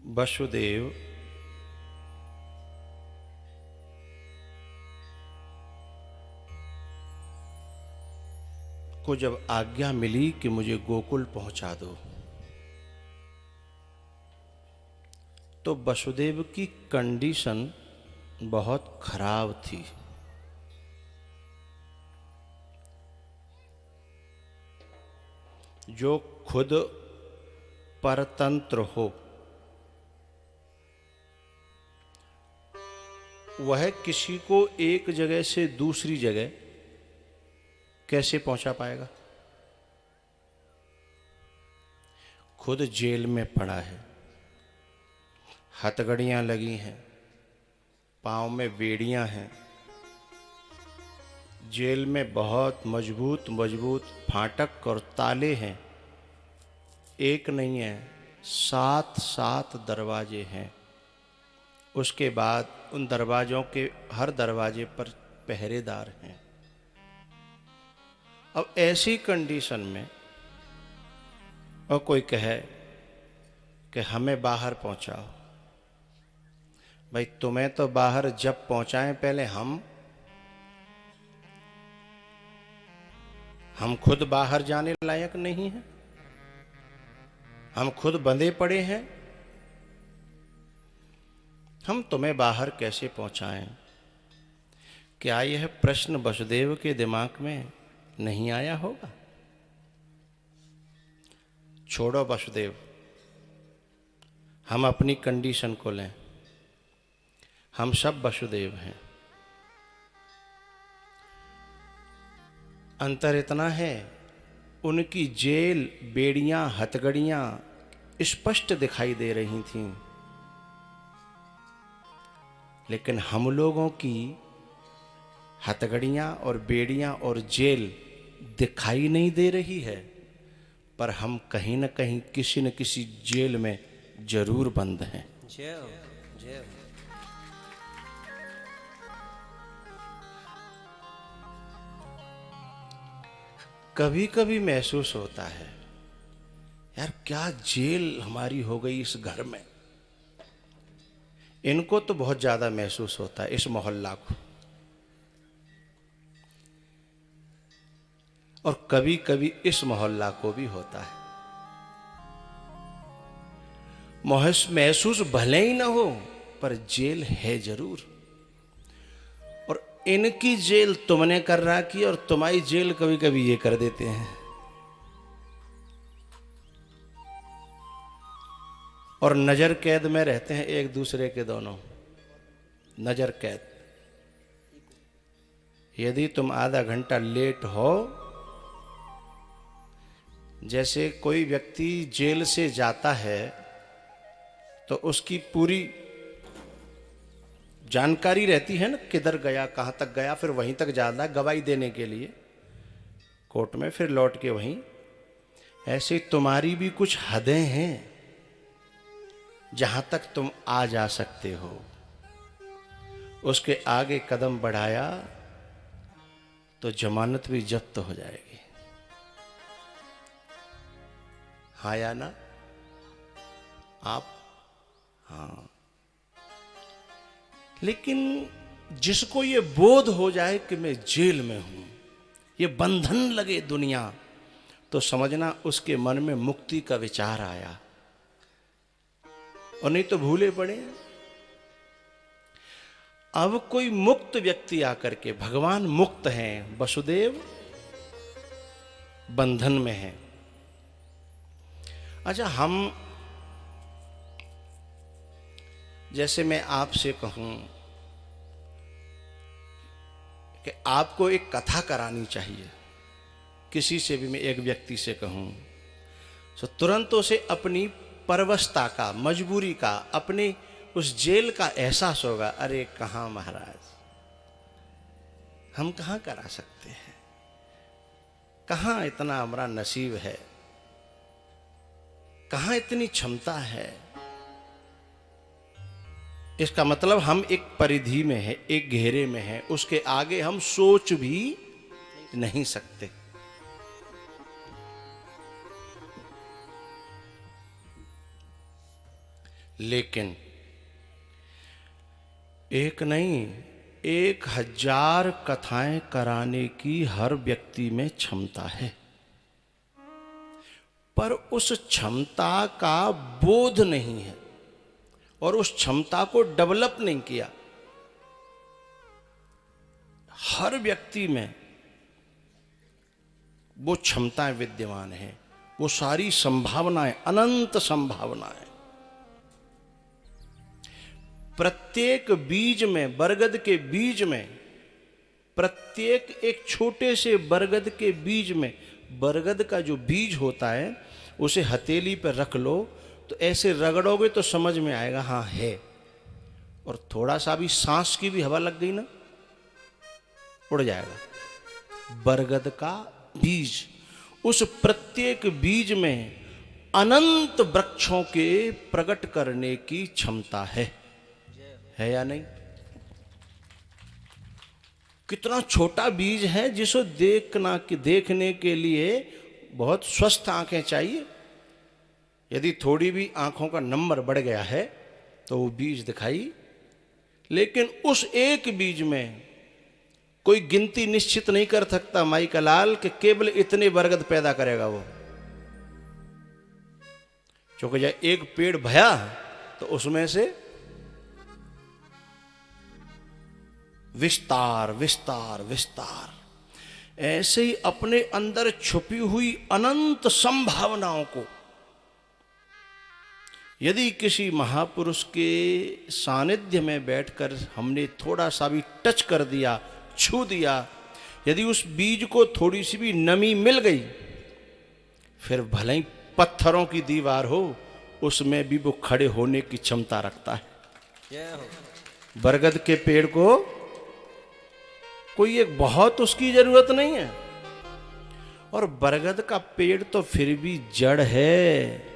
वसुदेव को जब आज्ञा मिली कि मुझे गोकुल पहुंचा दो, तो वसुदेव की कंडीशन बहुत खराब थी। जो खुद परतंत्र हो वह किसी को एक जगह से दूसरी जगह कैसे पहुंचा पाएगा? खुद जेल में पड़ा है, हथकड़ियां लगी हैं, पांव में बेड़ियां हैं, जेल में बहुत मजबूत मजबूत फाटक और ताले हैं, एक नहीं है 7 दरवाजे हैं। उसके बाद उन दरवाजों के हर दरवाजे पर पहरेदार हैं। अब ऐसी कंडीशन में और कोई कहे कि हमें बाहर पहुंचाओ, भाई तुम्हें तो बाहर जब पहुंचाएं पहले हम खुद बाहर जाने लायक नहीं हैं, हम खुद बंधे पड़े हैं, हम तुम्हें बाहर कैसे पहुंचाएं? क्या यह प्रश्न वसुदेव के दिमाग में नहीं आया होगा? छोड़ो वसुदेव, हम अपनी कंडीशन को लें, हम सब वसुदेव हैं। अंतर इतना है, उनकी जेल बेड़ियां हथगड़ियां स्पष्ट दिखाई दे रही थीं, लेकिन हम लोगों की हथगड़ियां और बेड़ियां और जेल दिखाई नहीं दे रही है, पर हम कहीं न कहीं किसी न किसी जेल में जरूर बंद हैं। कभी कभी महसूस होता है, यार क्या जेल हमारी हो गई इस घर में। इनको तो बहुत ज्यादा महसूस होता है, इस मोहल्ला को। और कभी कभी इस मोहल्ला को भी होता है। महसूस भले ही ना हो, पर जेल है जरूर। और इनकी जेल तुमने कर रखी और तुम्हारी जेल कभी कभी ये कर देते हैं। और नजर कैद में रहते हैं एक दूसरे के दोनों, नजर कैद। यदि तुम आधा घंटा लेट हो, जैसे कोई व्यक्ति जेल से जाता है तो उसकी पूरी जानकारी रहती है ना, किधर गया, कहां तक गया, फिर वहीं तक जाना है गवाही देने के लिए कोर्ट में, फिर लौट के वहीं। ऐसे तुम्हारी भी कुछ हदें हैं जहां तक तुम आ जा सकते हो। उसके आगे कदम बढ़ाया तो जमानत भी जब्त हो जाएगी। हाँ या ना? आप? हाँ। लेकिन जिसको ये बोध हो जाए कि मैं जेल में हूं, ये बंधन लगे दुनिया, तो समझना उसके मन में मुक्ति का विचार आया। और नहीं तो भूले पड़े। अब कोई मुक्त व्यक्ति आकर के, भगवान मुक्त हैं, वसुदेव बंधन में हैं। अच्छा, हम जैसे मैं आपसे कहूं कि आपको एक कथा करानी चाहिए, किसी से भी मैं एक व्यक्ति से कहूं तो तुरंत उसे अपनी परवशता का, मजबूरी का, अपनी उस जेल का एहसास होगा। अरे कहां महाराज, हम कहां करा सकते हैं, कहां इतना हमारा नसीब है, कहां इतनी क्षमता है। इसका मतलब हम एक परिधि में है, एक घेरे में है, उसके आगे हम सोच भी नहीं सकते। लेकिन एक नहीं, 1000 कथाएं कराने की हर व्यक्ति में क्षमता है, पर उस क्षमता का बोध नहीं है और उस क्षमता को डेवलप नहीं किया। हर व्यक्ति में वो क्षमताएं विद्यमान हैं, वो सारी संभावनाएं, अनंत संभावनाएं। प्रत्येक बीज में, बरगद के बीज में, प्रत्येक एक छोटे से बरगद के बीज में, बरगद का जो बीज होता है उसे हथेली पर रख लो तो ऐसे रगड़ोगे तो समझ में आएगा हाँ है। और थोड़ा सा भी सांस की भी हवा लग गई ना, उड़ जाएगा। बरगद का बीज, उस प्रत्येक बीज में अनंत वृक्षों के प्रकट करने की क्षमता है या नहीं? कितना छोटा बीज है जिसको देखने के लिए बहुत स्वस्थ आंखें चाहिए। यदि थोड़ी भी आंखों का नंबर बढ़ गया है तो वो बीज दिखाई, लेकिन उस एक बीज में कोई गिनती निश्चित नहीं कर सकता माई का लाल कि केवल इतने बरगद पैदा करेगा वो। क्योंकि जब एक पेड़ भया तो उसमें से विस्तार विस्तार विस्तार, ऐसे ही अपने अंदर छुपी हुई अनंत संभावनाओं को यदि किसी महापुरुष के सानिध्य में बैठकर हमने थोड़ा सा भी टच कर दिया, छू दिया, यदि उस बीज को थोड़ी सी भी नमी मिल गई, फिर भले ही पत्थरों की दीवार हो, उसमें भी वो खड़े होने की क्षमता रखता है। बरगद के पेड़ को कोई एक बहुत उसकी जरूरत नहीं है, और बरगद का पेड़ तो फिर भी जड़ है।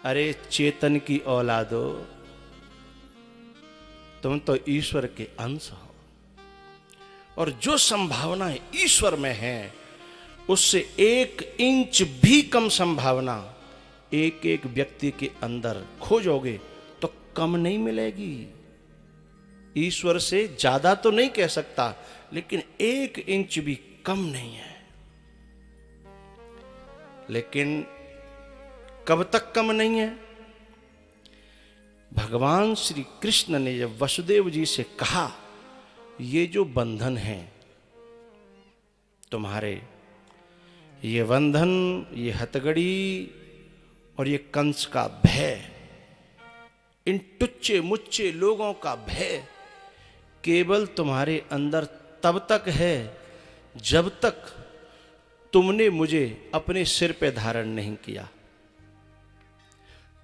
अरे चेतन की औलादो, तुम तो ईश्वर के अंश हो, और जो संभावनाएं ईश्वर में हैं उससे 1 इंच भी कम संभावना एक एक व्यक्ति के अंदर खोजोगे तो कम नहीं मिलेगी। ईश्वर से ज्यादा तो नहीं कह सकता, लेकिन 1 इंच भी कम नहीं है। लेकिन कब तक कम नहीं है? भगवान श्री कृष्ण ने जब वसुदेव जी से कहा, ये जो बंधन है तुम्हारे, ये बंधन, ये हथकड़ी और ये कंस का भय, इन टुच्चे मुच्चे लोगों का भय केवल तुम्हारे अंदर तब तक है जब तक तुमने मुझे अपने सिर पे धारण नहीं किया।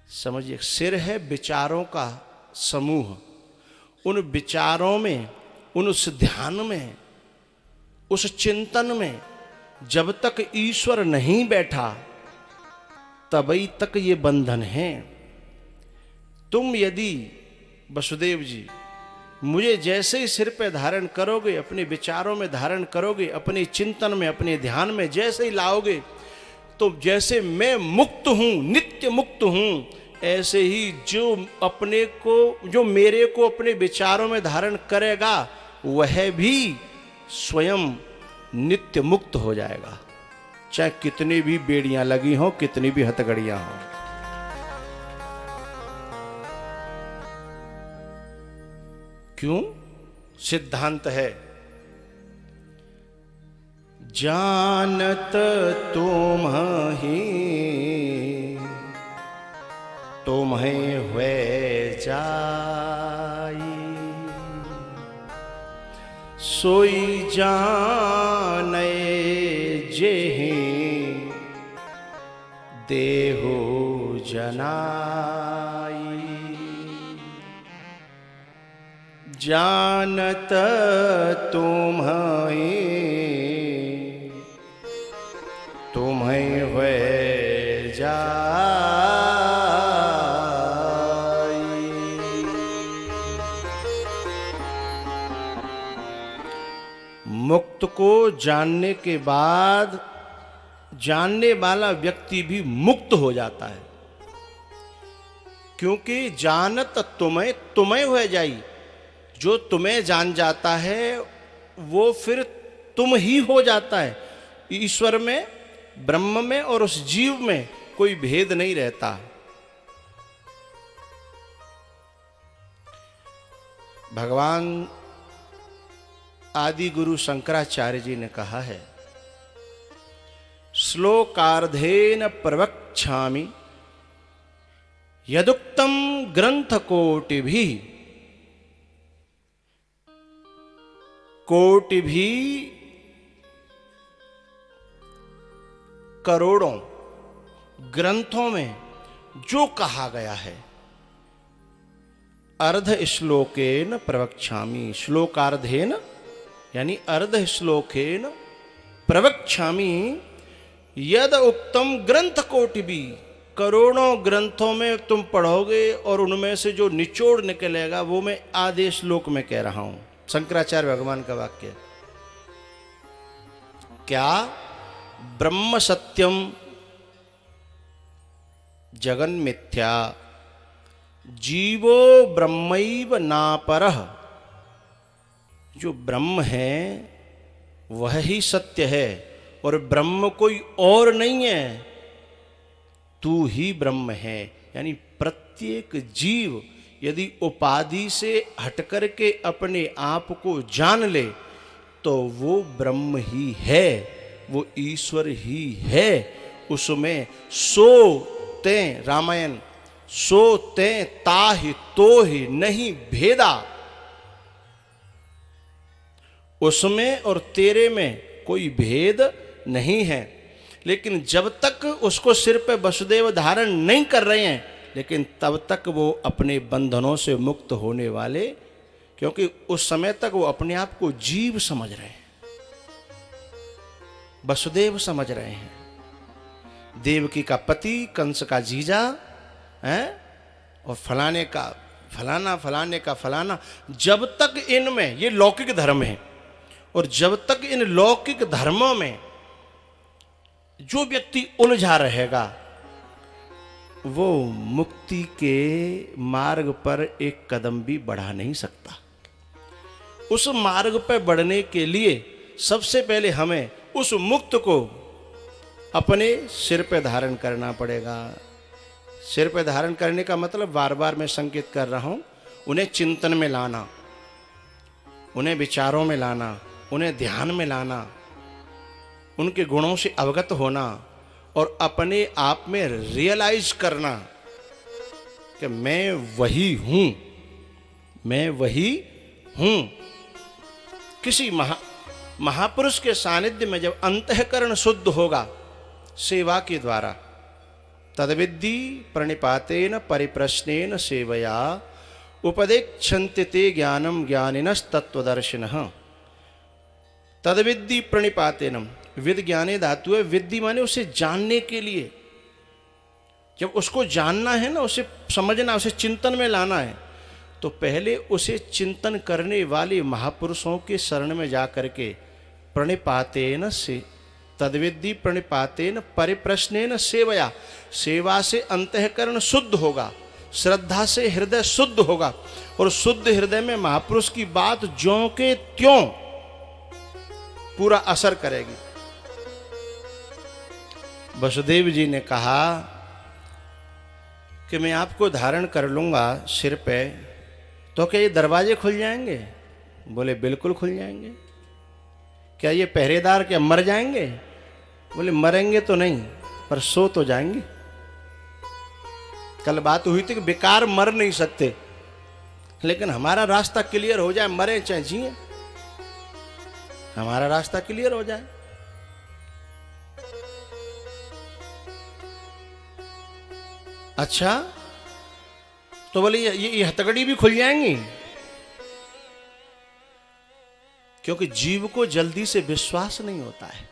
समझिए, सिर है विचारों का समूह। उन विचारों में, उस ध्यान में, उस चिंतन में जब तक ईश्वर नहीं बैठा तभी तक ये बंधन है। तुम यदि वसुदेव जी मुझे जैसे ही सिर पे धारण करोगे, अपने विचारों में धारण करोगे, अपने चिंतन में, अपने ध्यान में जैसे ही लाओगे, तो जैसे मैं मुक्त हूं, नित्य मुक्त हूं, ऐसे ही जो मेरे को अपने विचारों में धारण करेगा वह भी स्वयं नित्य मुक्त हो जाएगा, चाहे कितनी भी बेड़ियां लगी हों, कितनी भी हथकड़ियां हों। क्यों? सिद्धांत है, जानत तुम्हि तुम्हें हुए जाई, सोई जाने जेहि देहु जनाई। जानत तुम्हें हुए जाई। मुक्त को जानने के बाद जानने वाला व्यक्ति भी मुक्त हो जाता है। क्योंकि जानत तुम्हें तुम्हें हो जाई, जो तुम्हें जान जाता है वो फिर तुम ही हो जाता है। ईश्वर में, ब्रह्म में और उस जीव में कोई भेद नहीं रहता। भगवान आदि गुरु शंकराचार्य जी ने कहा है, श्लोकार्धेन प्रवक्ष्यामि यदुक्तम ग्रंथ कोटि भी करोड़ों ग्रंथों में जो कहा गया है, अर्ध श्लोकेन प्रवक्ष्यामि, श्लोकार्धेन यानी अर्ध श्लोकेन प्रवक्ष्यामि यद उक्तम ग्रंथ कोटि भी, करोड़ों ग्रंथों में तुम पढ़ोगे और उनमें से जो निचोड़ निकलेगा वो मैं आधे श्लोक में कह रहा हूं। शंकराचार्य भगवान का वाक्य। क्या? ब्रह्म सत्यम जगन मिथ्या जीवो ब्रह्मैव नापरः। जो ब्रह्म है वह ही सत्य है और ब्रह्म कोई और नहीं है, तू ही ब्रह्म है। यानी प्रत्येक जीव यदि उपाधि से हटकर के अपने आप को जान ले तो वो ब्रह्म ही है, वो ईश्वर ही है। उसमें सो ते, रामायण, सो ते ताहि तो ही नहीं भेदा। उसमें और तेरे में कोई भेद नहीं है। लेकिन जब तक उसको सिर पे वसुदेव धारण नहीं कर रहे हैं, लेकिन तब तक वो अपने बंधनों से मुक्त होने वाले, क्योंकि उस समय तक वो अपने आप को जीव समझ रहे हैं, वसुदेव समझ रहे हैं, देवकी का पति, कंस का जीजा है, और फलाने का फलाना, फलाने का फलाना। जब तक इनमें, ये लौकिक धर्म है, और जब तक इन लौकिक धर्मों में जो व्यक्ति उलझा रहेगा वो मुक्ति के मार्ग पर एक कदम भी बढ़ा नहीं सकता। उस मार्ग पर बढ़ने के लिए सबसे पहले हमें उस मुक्त को अपने सिर पे धारण करना पड़ेगा। सिर पे धारण करने का मतलब बार बार मैं संकेत कर रहा हूं, उन्हें चिंतन में लाना, उन्हें विचारों में लाना, उन्हें ध्यान में लाना, उनके गुणों से अवगत होना और अपने आप में रियलाइज करना कि मैं वही हूं, मैं वही हूं। किसी महापुरुष के सानिध्य में जब अंतःकरण शुद्ध होगा सेवा के द्वारा, तद्विद्धि प्रणिपातेन परिप्रश्नेन सेवया उपदेक्षन्ति ते ज्ञानम ज्ञानिनस्तत्त्वदर्शिनः। तद्विद्धि प्रणिपातेनम, विद ज्ञाने धातु है, विद्धि माने उसे जानने के लिए। जब उसको जानना है ना, उसे समझना, उसे चिंतन में लाना है, तो पहले उसे चिंतन करने वाले महापुरुषों के शरण में जाकर के प्रणिपातेन से, तद्विद्धि प्रणिपातेन परिप्रश्नेन सेवया, सेवा से अंतःकरण शुद्ध होगा, श्रद्धा से हृदय शुद्ध होगा, और शुद्ध हृदय में महापुरुष की बात ज्यों के त्यों पूरा असर करेगी। वसुदेव जी ने कहा कि मैं आपको धारण कर लूंगा सिर पे, तो क्या ये दरवाजे खुल जाएंगे? बोले बिल्कुल खुल जाएंगे। क्या ये पहरेदार क्या मर जाएंगे? बोले मरेंगे तो नहीं, पर सो तो जाएंगे। कल बात हुई थी कि बेकार मर नहीं सकते, लेकिन हमारा रास्ता क्लियर हो जाए, मरे चाहे जिए, हमारा रास्ता क्लियर हो जाए। अच्छा, तो बोले ये हथकड़ी भी खुल जाएंगी, क्योंकि जीव को जल्दी से विश्वास नहीं होता है।